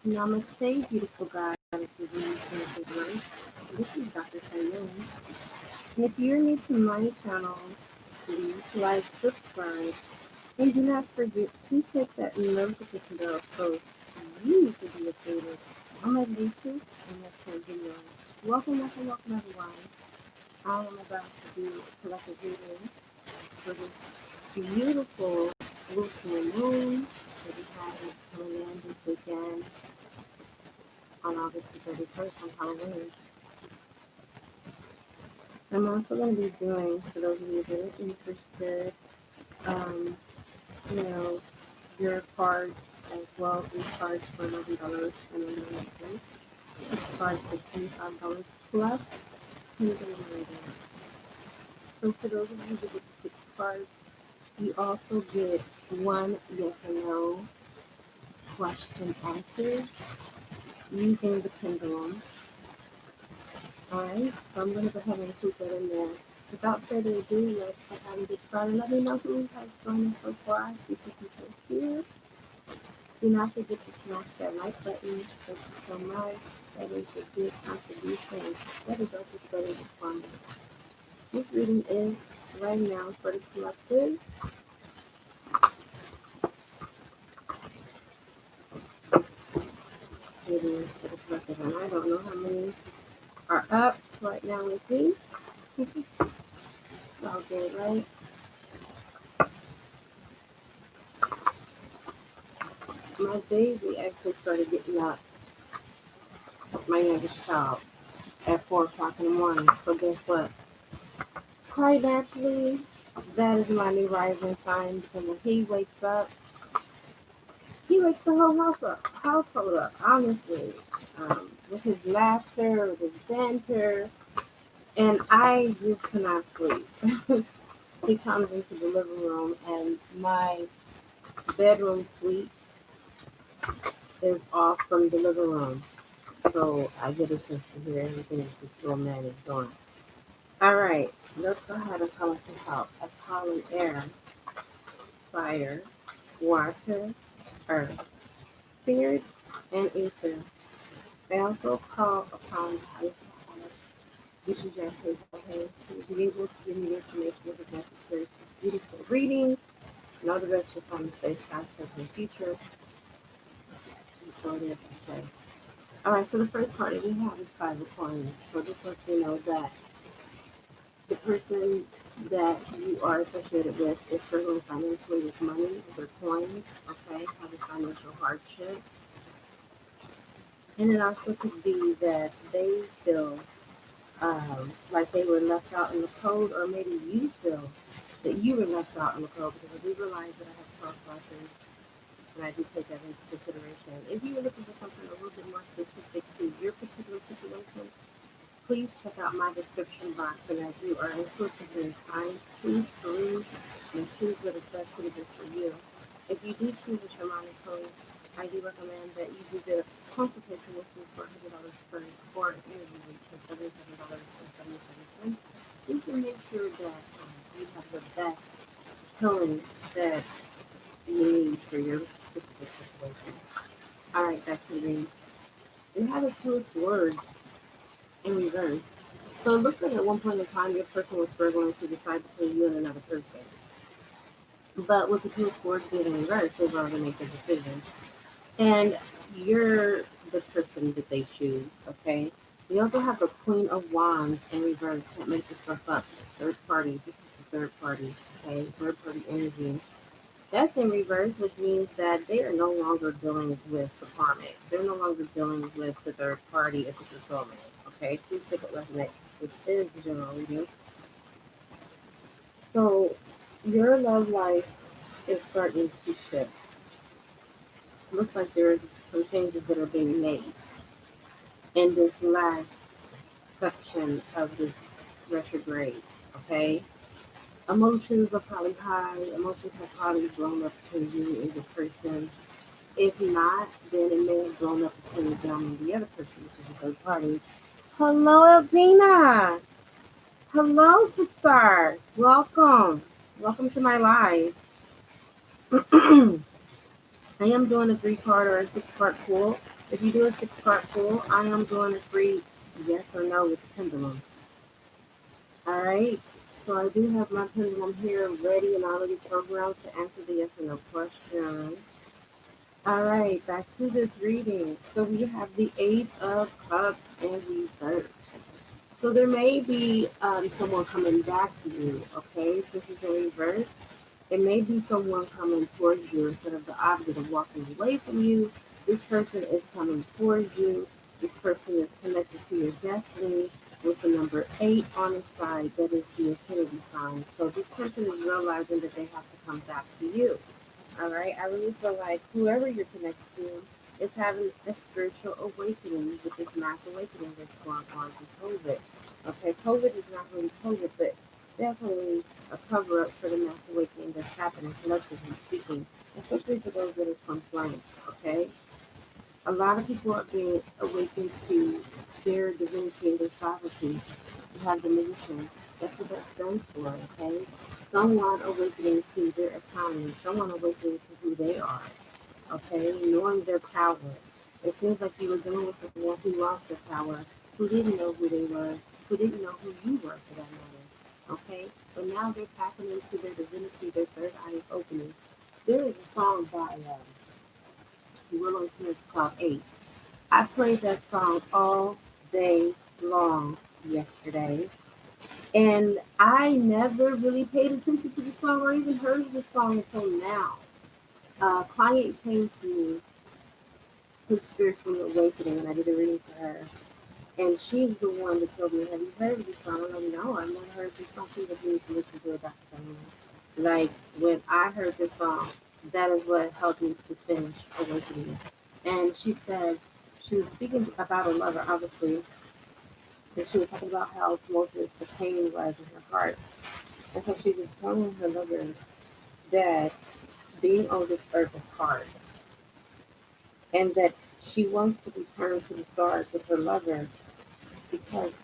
Namaste, beautiful goddesses and sacred. This is Dr. Pendulum. And if you're new to my channel, please like, subscribe, and do not forget to hit that notification bell so you can be updated on my latest and next videos. Welcome, everyone. I am about to do a collective reading for this beautiful blue full moon that we have that's coming in this weekend on August the 31st on Halloween. I'm also going to be doing, for those of you that are interested, um, you know, your cards as well. 3 cards for $11 and 99 cents. 6 cards for $25 plus Pendulum reading. So for those of you that get the 6 cards, you also get one yes or no question answered using the pendulum. Alright, so I'm going to go ahead and include that in there. Without further ado, let's go ahead and get started. Let me know who has joined us so far. I see 2 people here. Do not forget to smash that like button. Thank you so much. That is a good contribution. That is also studied for me. This reading is right now for the collective. Reading for the collective, and I don't know how many are up right now with me. It's all good, right? My baby actually started getting up, my youngest child, at 4 o'clock in the morning. So guess what? Quite naturally, that is my new rising sign because when he wakes up, he wakes the whole household up, honestly. With his laughter, with his banter, and I just cannot sleep. He comes into the living room and my bedroom suite is off from the living room. So I get a chance to hear everything that this little man is doing. All right, let's go ahead and call it to help. I call in air, fire, water, earth, spirit, and ether. They also call upon the highest power, which is your faithful to be able to give me the information that is necessary for this beautiful reading. Know that you'll find the space, past, present, and future. And so it is to say. All right, so the first card that we have is 5 of Coins. So this lets me know that the person that you are associated with is struggling financially with money, with their coins, okay, having financial hardship. And it also could be that they feel like they were left out in the cold, or maybe you feel that you were left out in the cold, because I do realize that I have cross watchers and I do take that into consideration. If you were looking for something a little bit more specific to your particular situation, please check out my description box, and as you are intuitively inclined, please peruse and choose what is best suitable for you. If you do choose a shamanic code, I do recommend that you do the consultation with me for $100 first, or an interview which is $77.77. Please make sure that you have the best healing that you need for your specific situation. All right, back to the reading. We have the Two of Swords in reverse. So it looks like at one point in time, your person was struggling to decide between you and another person. But with the Two of Swords being in reverse, they've already made their decision. And you're the person that they choose, okay? We also have the Queen of Wands in reverse. Can't make this stuff up. This is third party. This is the third party, okay? Third party energy. That's in reverse, which means that they are no longer dealing with the karmic. They're no longer dealing with the third party if it's a soulmate. Okay, please take what resonates. This is the general reading. So your love life is starting to shift. Looks like there's some changes that are being made in this last section of this retrograde. Okay, emotions are probably high. Emotions have probably blown up between you and the person. If not, then it may have blown up between them and the other person, which is a third party. Hello, Eldina. Hello, sister. Welcome. Welcome to my live. I am doing a 3-card or a 6-card pool. If you do a 6 card pull, I am doing a free yes or no with Pendulum. All right. So I do have my pendulum here ready and already programmed to answer the yes or no question. All right, back to this reading. So we have the Eight of Cups in reverse. So there may be someone coming back to you, okay? Since it's in reverse, it may be someone coming towards you instead of the opposite of walking away from you. This person is coming towards you. This person is connected to your destiny with the number 8 on its side. That is the infinity sign. So this person is realizing that they have to come back to you. All right. I really feel like whoever you're connected to is having a spiritual awakening with this mass awakening that's going on with COVID. Okay. COVID is not really COVID, but definitely a cover up for the mass awakening that's happening, collectively speaking, especially for those that are from flames. Okay. A lot of people are being awakened to their divinity and their sovereignty. You have the magician. That's what that stands for, okay? Someone awakening to their autonomy, someone awakening to who they are, okay? Knowing their power. It seems like you were dealing with someone who lost their power, who didn't know who they were, who didn't know who you were for that matter, okay? But now they're tapping into their divinity, their third eye is opening. There is a song by Willow Smith called Eight. I played that song all day long yesterday, and I never really paid attention to the song or even heard the song until now. A client came to me who's spiritually awakening, and I did a reading for her. And she's the one that told me, "Have you heard of this song?" I'm like, "No, I've never heard this song." She's like, "You need to listen to it, Dr. Diane." Like, when I heard this song, that is what helped me to finish awakening. And she said, she was speaking about a lover, obviously, and she was talking about how tumultuous the pain was in her heart. And so she was telling her lover that being on this earth is hard, and that she wants to return to the stars with her lover because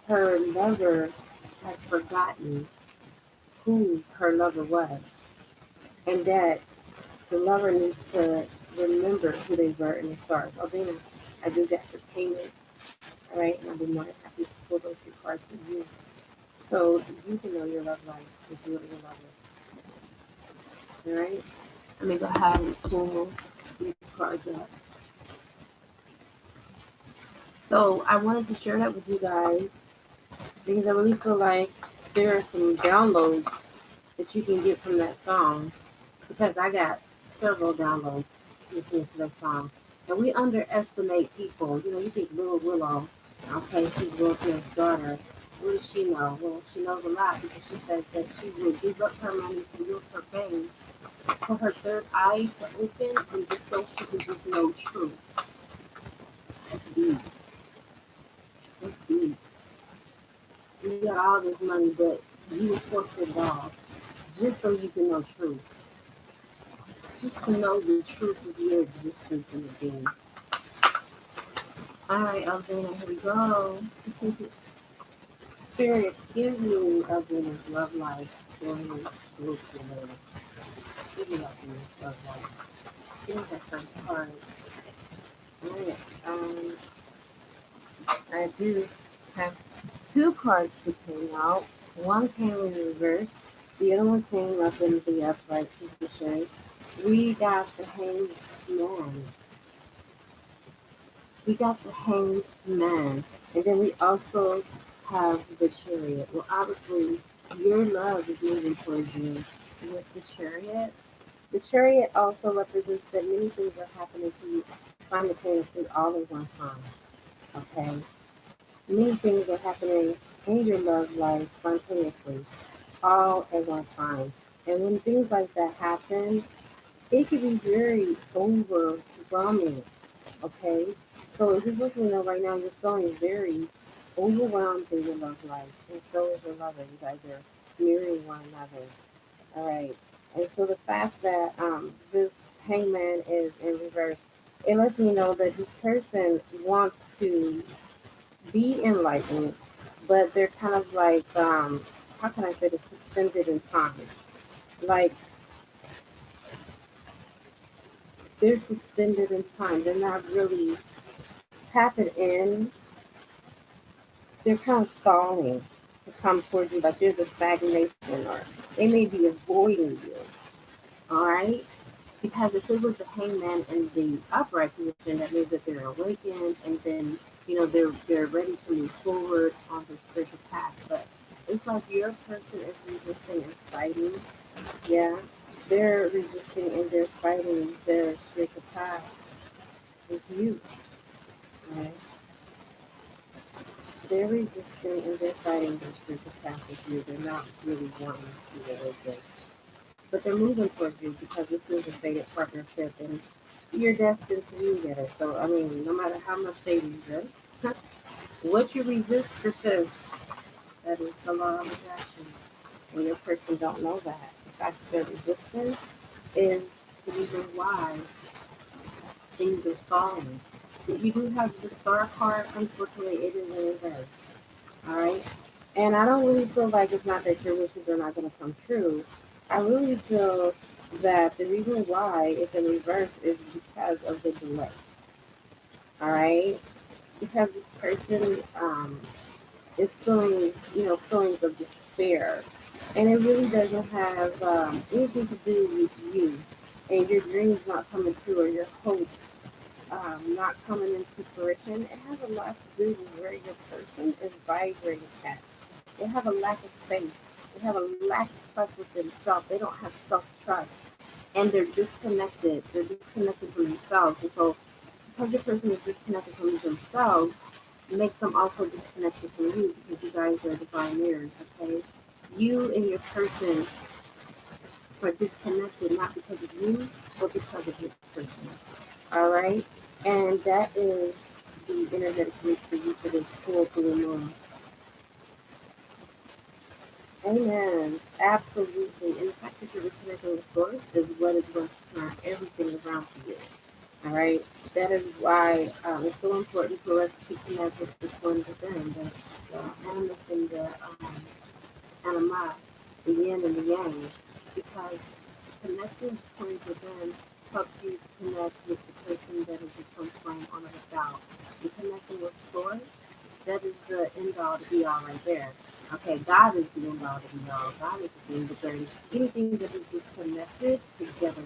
her lover has forgotten who her lover was, and that the lover needs to remember who they were in the stars. Oh, then I do that for payment, all right? And I'll be more than happy to pull those 3 cards for you so you can know your love life with you and your lover, all right? Let me go ahead and pull these cards up. So I wanted to share that with you guys because I really feel like there are some downloads that you can get from that song because I got several downloads listening to that song. And we underestimate people. You know, you think Little Willow, okay, she's Will Smith's daughter. What does she know? Well, she knows a lot because she says that she will give up her money to milk her fame for her third eye to open and just so she can just know truth. That's deep. That's deep. You got all this money, but you will forfeit it all just so you can know truth. Just to know the truth of your existence in the being. All right, Elzana, here we go. Spirit, give me Elzana's love life during this group today. Give me Elzana's love life. Give me that first card. All right, I do have 2 cards that came out. One came in reverse. The other one came up in the upright position. We got the Hanged Man. We got the Hanged Man. And then we also have the Chariot. Well, obviously, your love is moving towards you with the Chariot. The Chariot also represents that many things are happening to you simultaneously all at one time. Okay? Many things are happening in your love life spontaneously, all at one time. And when things like that happen, it can be very overwhelming. Okay? So just listening to right now, you're feeling very overwhelmed in your love life. And so is your lover. You guys are mirroring one another. All right. And so the fact that this hangman is in reverse, it lets me know that this person wants to be enlightened, but they're kind of like, how can I say this, suspended in time. Like they're suspended in time. They're not really tapping in. They're kind of stalling to come towards you. Like there's a stagnation, or they may be avoiding you. All right. Because if it was the hangman in the upright position, that means that they're awakened, and then they're ready to move forward on their spiritual path. But it's like your person is resisting and fighting. Yeah, they're resisting and they're fighting their spiritual path with you. Right? They're resisting and they're fighting their spiritual path with you. They're not really wanting to awaken, but they're moving towards you because this is a fated partnership, and you're destined to be together. So I mean, no matter how much they resist, what you resist persists. That is the law of attraction. And your person don't know that. The fact that they're resistant is the reason why things are stalling. You do have the star card. Unfortunately, it is in reverse. All right. And I don't really feel like it's not that your wishes are not going to come true. I really feel that the reason why it's in reverse is because of the delay. All right. Because this person is feeling, feelings of despair. And it really doesn't have anything to do with you and your dreams not coming true or your hopes not coming into fruition. It has a lot to do with where your person is vibrating at. They have a lack of faith. They have a lack of trust with themselves. They don't have self-trust. And they're disconnected. They're disconnected from themselves. And so because the person is disconnected from themselves, it makes them also disconnected from you because you guys are divine mirrors, okay? You and your person are disconnected not because of you, but because of your person. All right? And that is the energetic week for you for this full moon. Amen. Absolutely. And the fact that you're reconnecting with source is what is going to turn everything around for you. All right. That is why it's so important for us to connect with the twin within, the animus and the anima, the yin and the yang, because connecting with twins within helps you connect with the person that has become flame on the without. And connecting with source, that is the end all to be all right there. Okay, God is the end all to be all. God is the thing, but there is anything that is disconnected together.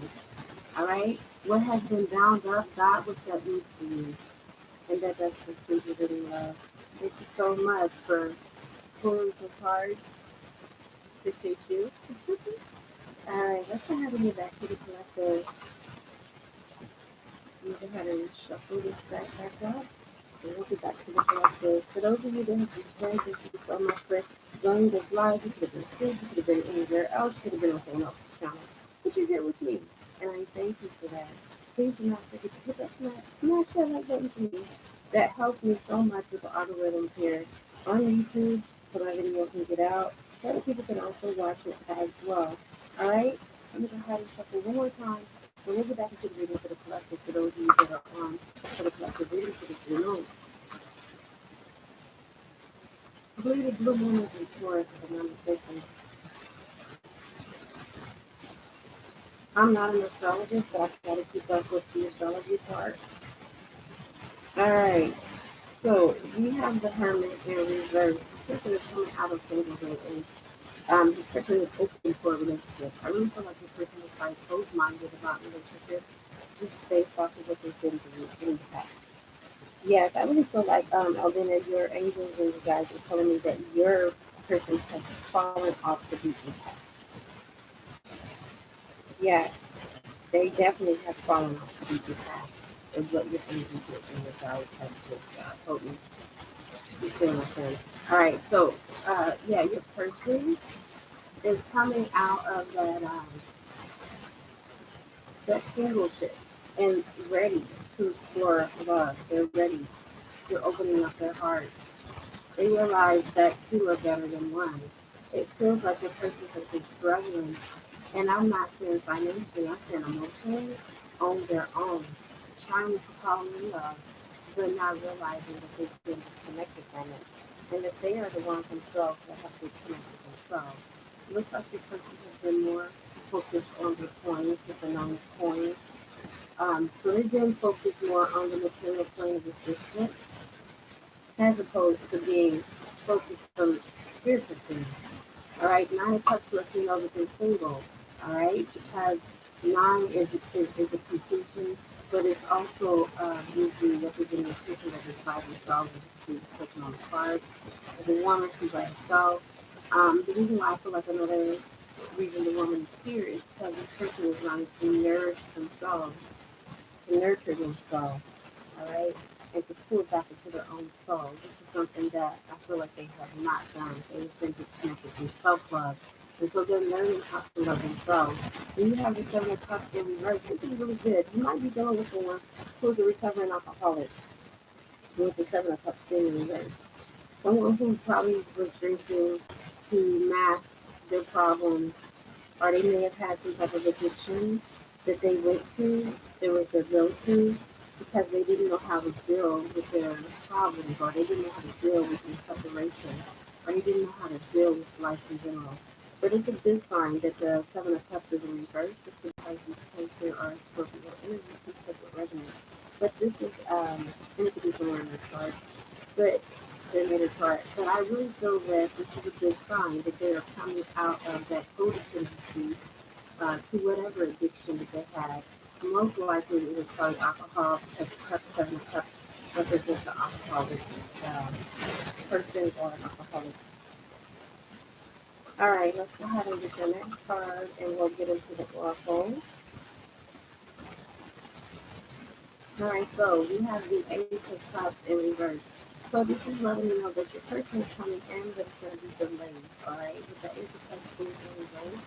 All right? What has been bound up, God will set loose for you. And that does conclude your reading, love. Thank you so much for pulling some cards. Appreciate you. All right, let's go ahead and get back to the collective. I'm going to go ahead and shuffle this deck back up. And we'll get back to the collective. For those of you that have just joined, thank you so much for joining this live. You could have been asleep, you could have been anywhere else, you could have been on someone else's channel. But you're here with me, and I thank you for that. Please do not forget to hit that smash that like button for me. That helps me so much with the algorithms here on YouTube so my video can get out. So other people can also watch it as well. All right? I'm going to go ahead and shuffle one more time. And we'll get back into the reading for the collective for those of you that are on for the collective reading for this new moon. I believe the blue moon is in Taurus, if I'm not mistaken. I'm not an astrologist, but I try to keep up with the astrology part. All right. So we have the Hermit in reverse. This person is coming out of singlehood, and this person is open for a relationship. I really feel like this person is like closed-minded about relationships, just based off of what they've been through in the past. Yes, I really feel like Alvina, your angels and you guys are telling me that your person has fallen off the beaten path. Yes, they definitely have fallen off the beaten path. Is what your angels and your guides have just told me. You see what I'm saying? All right, so yeah, your person is coming out of that singleship and ready to explore love. They're ready. They're opening up their hearts. They realize that two are better than one. It feels like the person has been struggling, and I'm not saying financially, I'm saying emotionally, on their own, trying to fall in love, but not realizing that they've been disconnected from it, and that they are the ones themselves that have disconnected themselves. It looks like the person has been more focused on the coins with the 9 of coins. So they've been focused more on the material plane of existence as opposed to being focused on spiritual things. All right, nine of cups lets me know that they're single. All right, because nine is a completion, but it's also usually representing a person that is by themselves. You can see this person on the card as a woman who's by herself. The reason why I feel like another reason the woman is here is because this person is trying to nourish themselves, to nurture themselves, all right, and to pull back into their own soul. This is something that I feel like they have not done. They've been disconnected from self-love. And so they're learning how to love themselves. When you have the Seven of Cups in reverse, this is really good. You might be dealing with someone who's a recovering alcoholic with the Seven of Cups being in reverse. Someone who probably was drinking to mask their problems, or they may have had some type of addiction that they went to, there was a go to, because they didn't know how to deal with their problems, or they didn't know how to deal with their separation, or they didn't know how to deal with life in general. But it's a good sign that the Seven of Cups is in reverse. This could Pisces, Cancer, or Scorpio energy, two separate resonance. But this is, and it could be somewhere in the chart, but they made a chart. But I really feel that this is a good sign that they are coming out of that codependency to whatever addiction that they had. Most likely it was probably alcohol because cup, Seven of Cups represents an alcoholic um, person or an alcoholic. All right, let's go ahead and get the next card and we'll get into the oracle. All right, so we have the Ace of Cups in reverse. So this is letting me know that your person is coming in, but it's going to be delayed. All right, with the Ace of Cups being in reverse,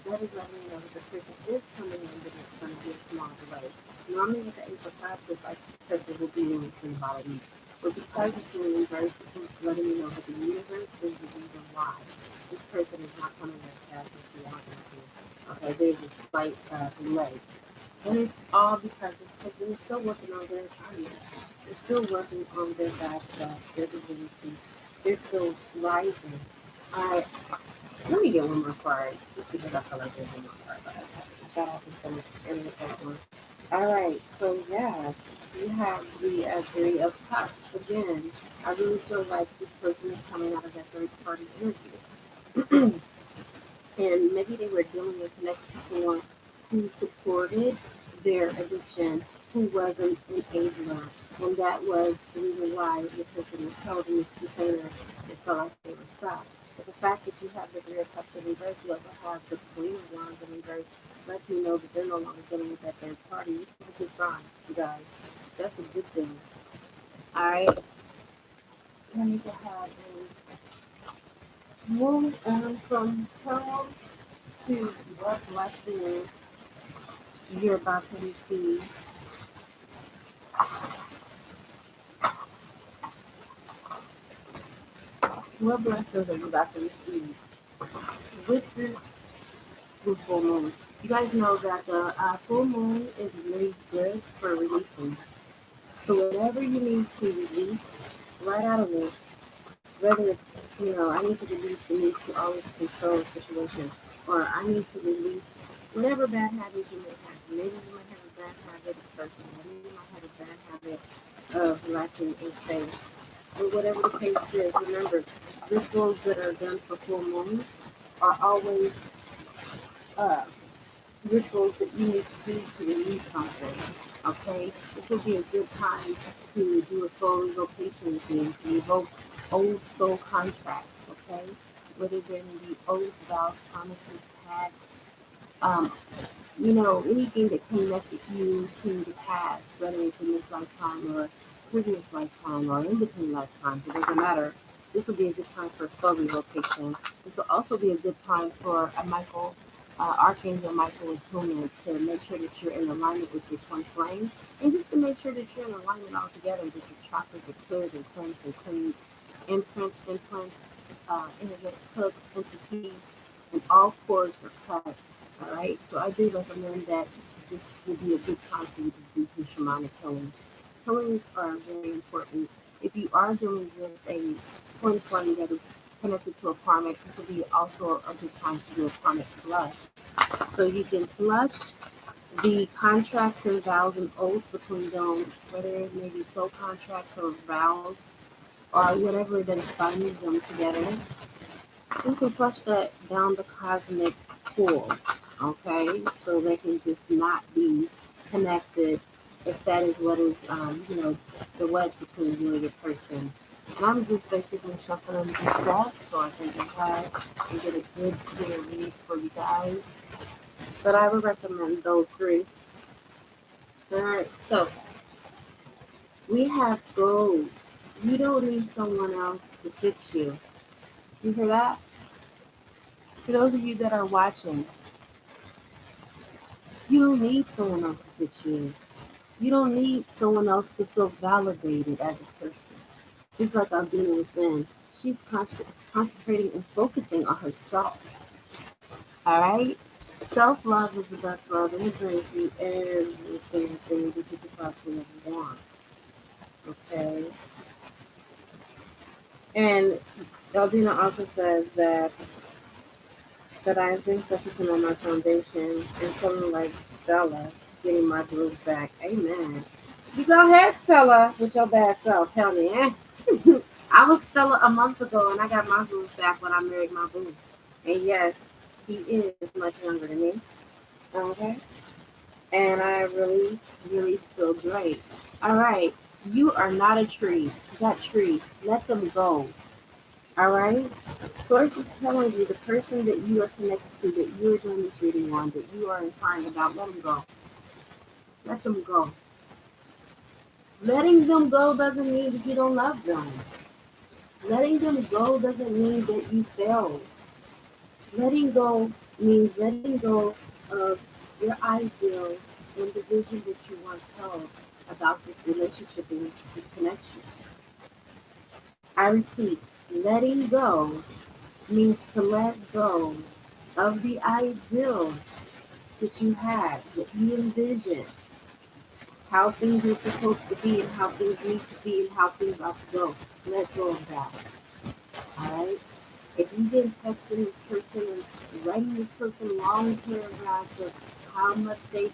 that is letting me know that the person is coming in, but it's going to be a small delay. Normally, with the Ace of Cups, it's like the person will be in within about a week. But because it's in reverse, this is letting me know that the universe is the reason why this person is not coming as fast as you want them to. Okay, there's a slight delay. And it's all because this person is still working on their karma. They're still working on their bad self, their divinity. They're still rising. I Let me get one more card, just because I feel like there's one more card. But I got off so much in the first one. All right, so yeah, you have the Three of Cups. Again, I really feel like this person is coming out of that third party energy. And maybe they were dealing with connected to someone who supported their addiction, who was an enabler, and that was the reason why the person was held in this container and felt like they were stuck. But the fact that you have the Three of Cups in reverse, you also have the Queen of Wands in reverse, lets me know that they're no longer dealing with that third party, which is a good sign, you guys. That's a good thing. All right, let me go ahead and move on from tarot to what blessings you're about to receive. What blessings are you about to receive with this full moon? You guys know that the full moon is really good for releasing. So whatever you need to release right out of this, whether it's, I need to release the need to always control a situation, or I need to release whatever bad habits you may have. Maybe you might have a bad habit of cursing. Maybe you might have a bad habit of lacking in faith. Or whatever the case is, remember, rituals that are done for full moons are always uh, rituals that you need to do to release something. Okay, this would be a good time to do a soul revocation thing, to revoke old soul contracts. Okay, whether they're going to be oaths, vows, promises, pacts, um, anything that connected you to the past, whether it's in this lifetime or previous lifetime or in between lifetimes, it doesn't matter. This will be a good time for soul relocation. This will also be a good time for a Archangel Michael attunement to make sure that you're in alignment with your twin flame, and just to make sure that you're in alignment altogether, that your chakras are cleared and cleansed and cleaned, implants, energetic hooks, entities, and all cords are cut. All right, so I do recommend that this will be a good time for you to do some shamanic healings. Healings are very important. If you are dealing with a twin flame that is connected to a karmic, this will be also a good time to do a karmic flush. So you can flush the contracts and vows and oaths between them, whether it may be soul contracts or vows or whatever that binds them together, we can flush that down the cosmic pool, okay? So they can just not be connected if that is what is, the wedge between you and your person. And I'm just basically shuffling these decks so I can decide and get a good, clear read for you guys. But I would recommend those three. Alright, so we have gold. You don't need someone else to fix you. You hear that? For those of you that are watching, you don't need someone else to fix you. You don't need someone else to feel validated as a person. Just like Albina was saying, she's concentrating and focusing on herself. All right? Self love is the best love, and it brings you every single thing that you could possibly ever want. Okay? And Aldina also says that I've been focusing on my foundation and feeling like Stella, getting my groove back. Amen. You go ahead, Stella, with your bad self. Tell me, eh? I was Stella a month ago, and I got my groove back when I married my boo. And yes, he is much younger than me. Okay? And I really, really feel great. All right. You are not a tree. You got trees. Let them go. All right. Source is telling you the person that you are connected to, that you are doing this reading on, that you are inquiring about, let them go. Let them go. Letting them go doesn't mean that you don't love them. Letting them go doesn't mean that you failed. Letting go means letting go of your ideal and the vision that you once held about this relationship and this connection. I repeat, letting go means to let go of the ideal that you had, that you envisioned, how things are supposed to be and how things need to be and how things ought to go. Let go of that. All right? If you've been texting this person and writing this person long paragraphs of how much they,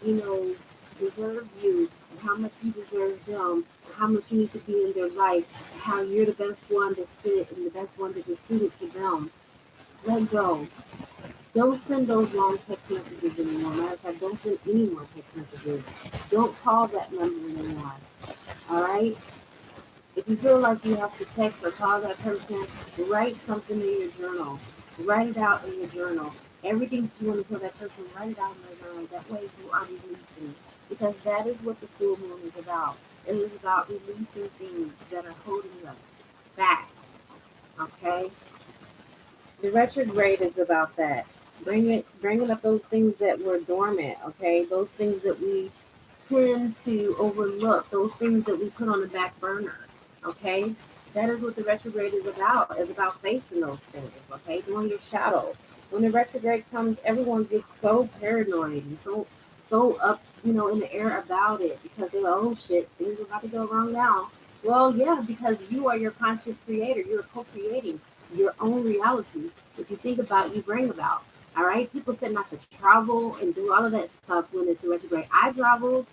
you know, deserve you and how much you deserve them, and how much you need to be in their life, and how you're the best one that's fit and the best one that is suited for them, let go. Don't send those long text messages anymore. Matter of fact, don't send any more text messages. Don't call that number anymore. All right? If you feel like you have to text or call that person, write something in your journal. Write it out in your journal. Everything that you want to tell that person, write it out in your journal. That way you are releasing. Because that is what the full moon is about. It is about releasing things that are holding us back. Okay? The retrograde is about that. Bringing up those things that were dormant, okay? Those things that we tend to overlook, those things that we put on the back burner, okay? That is what the retrograde is about. It's about facing those things, okay? Doing your shadow. When the retrograde comes, everyone gets so paranoid and so up, in the air about it because they're like, oh shit, things are about to go wrong now. Well, yeah, because you are your conscious creator. You're co-creating your own reality. What you think about, you bring about. All right. People said not to travel and do all of that stuff when it's retrograde. I traveled,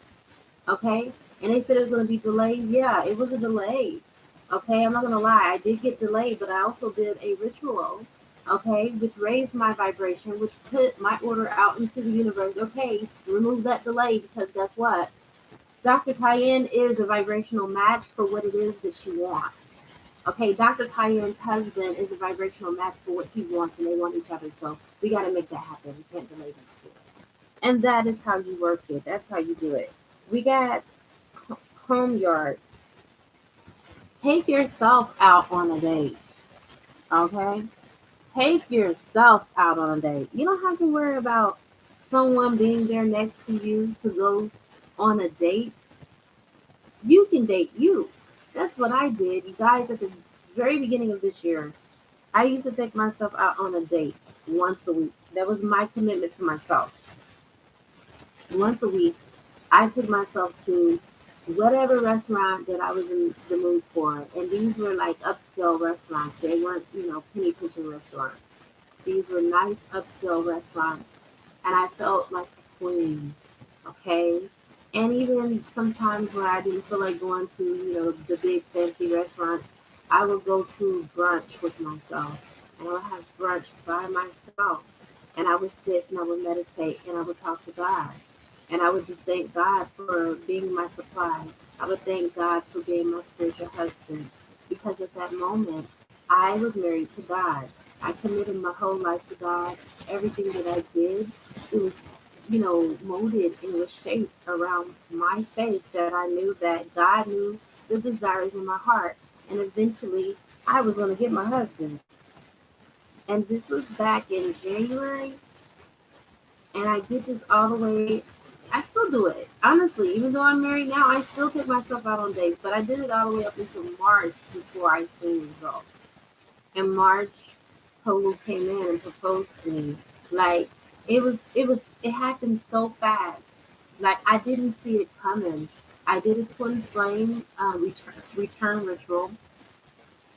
okay, and they said it was going to be delayed. Yeah, it was a delay. Okay, I'm not going to lie. I did get delayed, but I also did a ritual, okay, which raised my vibration, which put my order out into the universe. Okay, remove that delay because guess what? Dr. Tyann is a vibrational match for what it is that she wants. Okay, Dr. Tyann's husband is a vibrational match for what he wants, and they want each other. So we got to make that happen. We can't delay these two. And that is how you work it. That's how you do it. We got home yard. Take yourself out on a date. Okay? Take yourself out on a date. You don't have to worry about someone being there next to you to go on a date. You can date you. That's what I did. You guys, at the very beginning of this year, I used to take myself out on a date once a week. That was my commitment to myself. Once a week, I took myself to whatever restaurant that I was in the mood for. And these were like upscale restaurants. They weren't, penny kitchen restaurants. These were nice upscale restaurants. And I felt like a queen. Okay. And even sometimes when I didn't feel like going to, the big fancy restaurants, I would go to brunch with myself. And I would have brunch by myself. And I would sit and I would meditate and I would talk to God. And I would just thank God for being my supply. I would thank God for being my spiritual husband. Because at that moment, I was married to God. I committed my whole life to God. Everything that I did, it was molded and was shaped around my faith that I knew that God knew the desires in my heart. And eventually I was going to get my husband. And this was back in January. And I did this all the way. I still do it. Honestly, even though I'm married now, I still take myself out on dates. But I did it all the way up until March before I seen results. In March, Tolu came in and proposed to me. Like it happened so fast. Like I didn't see it coming. I did a twin flame return ritual,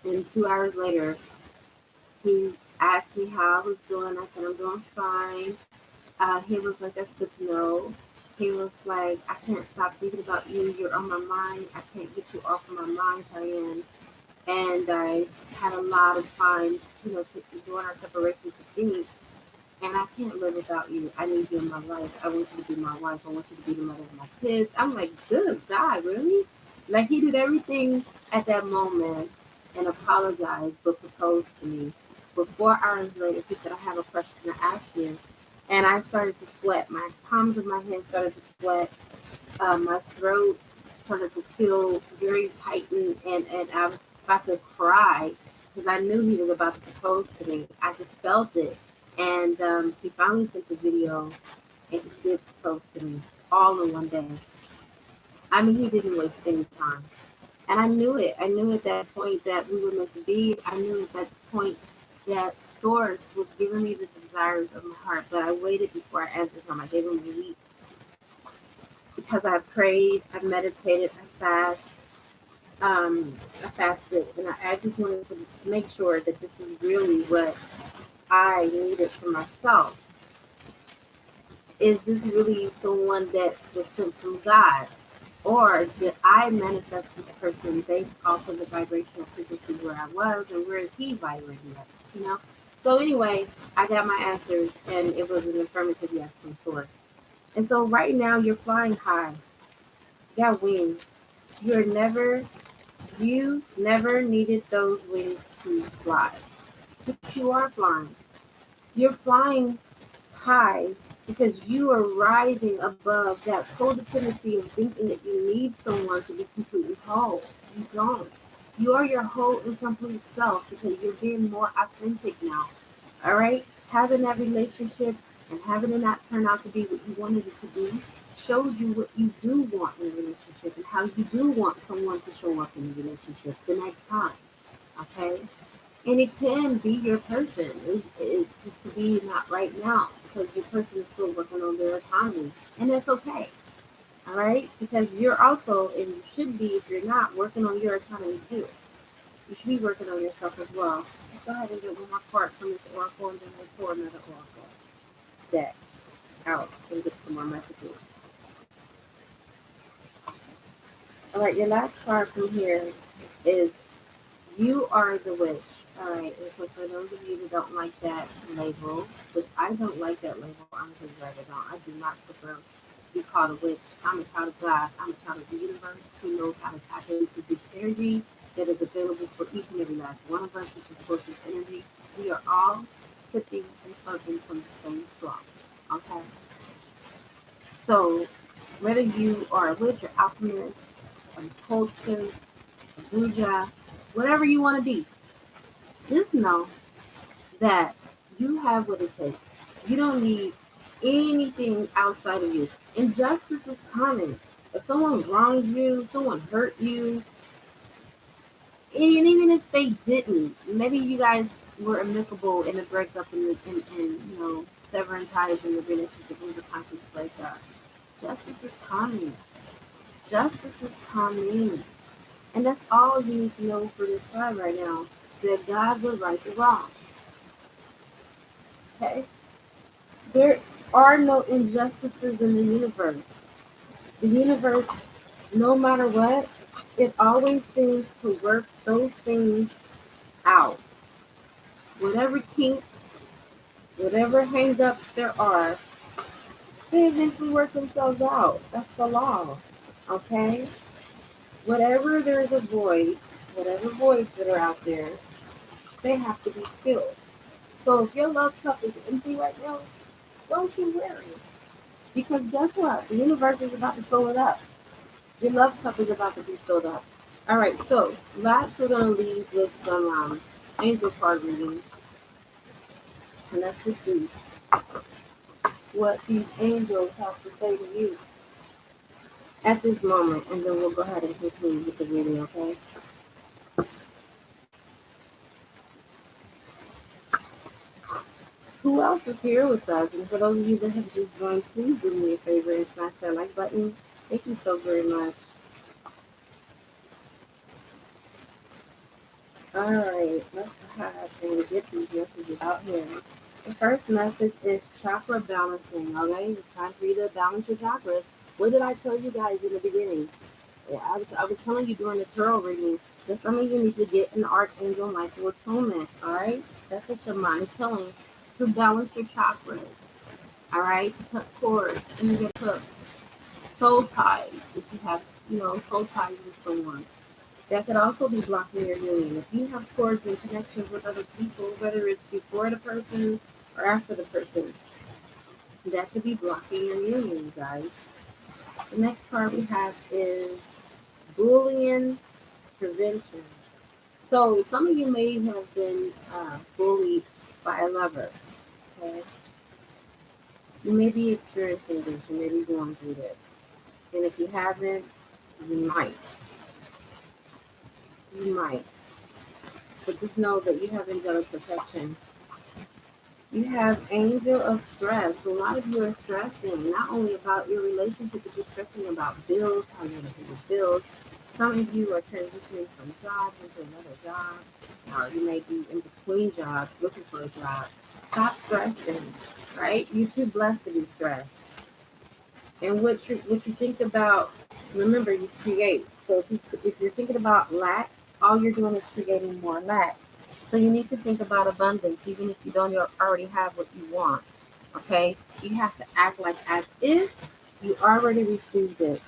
and 2 hours later, he asked me how I was doing. I said I'm doing fine. He was like, "That's good to know." He was like, "I can't stop thinking about you. You're on my mind. I can't get you off of my mind, Diane." And I had a lot of time, during our separation to think, and I can't live without you. I need you in my life. I want you to be my wife. I want you to be the mother of my kids. I'm like, good God, really? Like he did everything at that moment and apologized, but proposed to me. But 4 hours later, he said, I have a question to ask you. And I started to sweat. My palms of my hands started to sweat. My throat started to feel very tightened, and I was about to cry because I knew he was about to propose to me. I just felt it. And he finally sent the video, and he did propose to me all in one day. I mean, he didn't waste any time. And I knew it. I knew at that point that we were meant to be. I knew at that point that Source was giving me the desires of my heart. But I waited before I answered him. I gave him a week because I prayed, I meditated, I fasted, and I just wanted to make sure that this was really what I needed for myself. Is this really someone that was sent from God? Or did I manifest this person based off of the vibrational frequency where I was and where is he vibrating at? You know? So anyway, I got my answers and it was an affirmative yes from source. And so right now you're flying high. You got wings. You never needed those wings to fly. But you are flying. You're flying high because you are rising above that codependency of thinking that you need someone to be completely whole. You don't. You are your whole and complete self because you're being more authentic now. All right? Having that relationship and having it not turn out to be what you wanted it to be shows you what you do want in a relationship and how you do want someone to show up in a relationship the next time. Okay? And it can be your person. It just could be not right now because your person is still working on their autonomy. And that's okay. All right? Because you're also, and you should be, if you're not, working on your autonomy too. You should be working on yourself as well. Let's go ahead and get one more card from this oracle and then we'll pull another oracle deck out and get some more messages. All right, your last card from here is You Are the Witch. All right, and so for those of you that don't like that label, which I don't like that label, honestly, I don't. I do not prefer to be called a witch. I'm a child of God. I'm a child of the universe who knows how to tap into this energy that is available for each and every last one of us, which is source's energy. We are all sipping and slurping from the same straw. Okay? So, whether you are a witch or alchemist, a cultist, a Buddha, whatever you want to be, just know that you have what it takes. You don't need anything outside of you. Injustice is coming. If someone wronged you, someone hurt you, and even if they didn't, maybe you guys were amicable in a breakup and severing ties in the relationship in the conscious breakup. Justice is coming. Justice is coming. And that's all you need to know for this time right now. That God will right the wrong. Okay? There are no injustices in the universe. The universe, no matter what, it always seems to work those things out. Whatever kinks, whatever hang-ups there are, they eventually work themselves out. That's the law. Okay? Whatever there's a void, whatever voids that are out there, they have to be filled. So if your love cup is empty right now, don't you worry. Because guess what? The universe is about to fill it up. Your love cup is about to be filled up. All right, so last we're going to leave with some angel card readings. And let's just see what these angels have to say to you at this moment. And then we'll go ahead and conclude with the reading, okay? Who else is here with us? And for those of you that have just joined, please do me a favor and smash that like button. Thank you so very much. All right, let's go ahead and get these messages out here. The first message is chakra balancing. Okay, it's time for you to balance your chakras. What did I tell you guys in the beginning? Yeah, I was telling you during the tarot reading that some of you need to get an archangel Michael atonement. All right, that's what your mind is telling to balance your chakras. All right, to cut cords, energetic hooks, soul ties. If you have, soul ties with someone. That could also be blocking your union. If you have cords and connections with other people, whether it's before the person or after the person, that could be blocking your union, guys. The next card we have is bullying prevention. So some of you may have been bullied by a lover. Okay, you may be experiencing this. You may be going through this, and if you haven't, you might. You might. But just know that you have angelic protection. You have angel of stress. A lot of you are stressing, not only about your relationship, but you're stressing about bills, how you're going to pay your bills. Some of you are transitioning from job into another job, or you may be in between jobs, looking for a job. Stop stressing, right? You're too blessed to be stressed. And what you think about, remember, you create. So if you're thinking about lack, all you're doing is creating more lack. So you need to think about abundance, even if you don't already have what you want. Okay? You have to act like as if you already received it.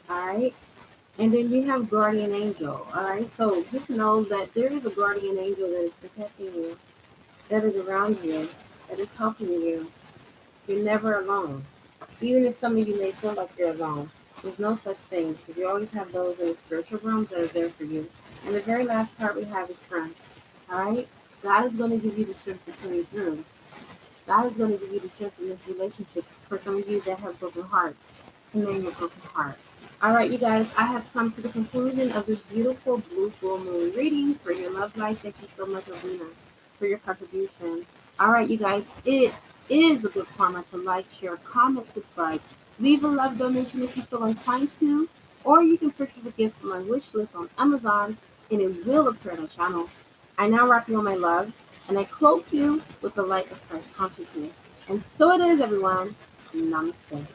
All right? And then you have guardian angel. All right? So just know that there is a guardian angel that is protecting you, that is around you, that is helping you. You're never alone. Even if some of you may feel like you're alone, there's no such thing, because you always have those in the spiritual realm that are there for you. And the very last part we have is strength. All right? God is going to give you the strength to carry through. God is going to give you the strength in this relationship for some of you that have broken hearts, to mend your broken heart. All right, you guys, I have come to the conclusion of this beautiful blue full moon reading for your love life. Thank you so much, Alina, for your contribution. All right, you guys, it is a good karma to like, share, comment, subscribe. Leave a love donation if you feel inclined to, or you can purchase a gift from my wish list on Amazon, and it will appear on the channel. I now wrap you in my love, and I cloak you with the light of Christ consciousness. And so it is, everyone. Namaste.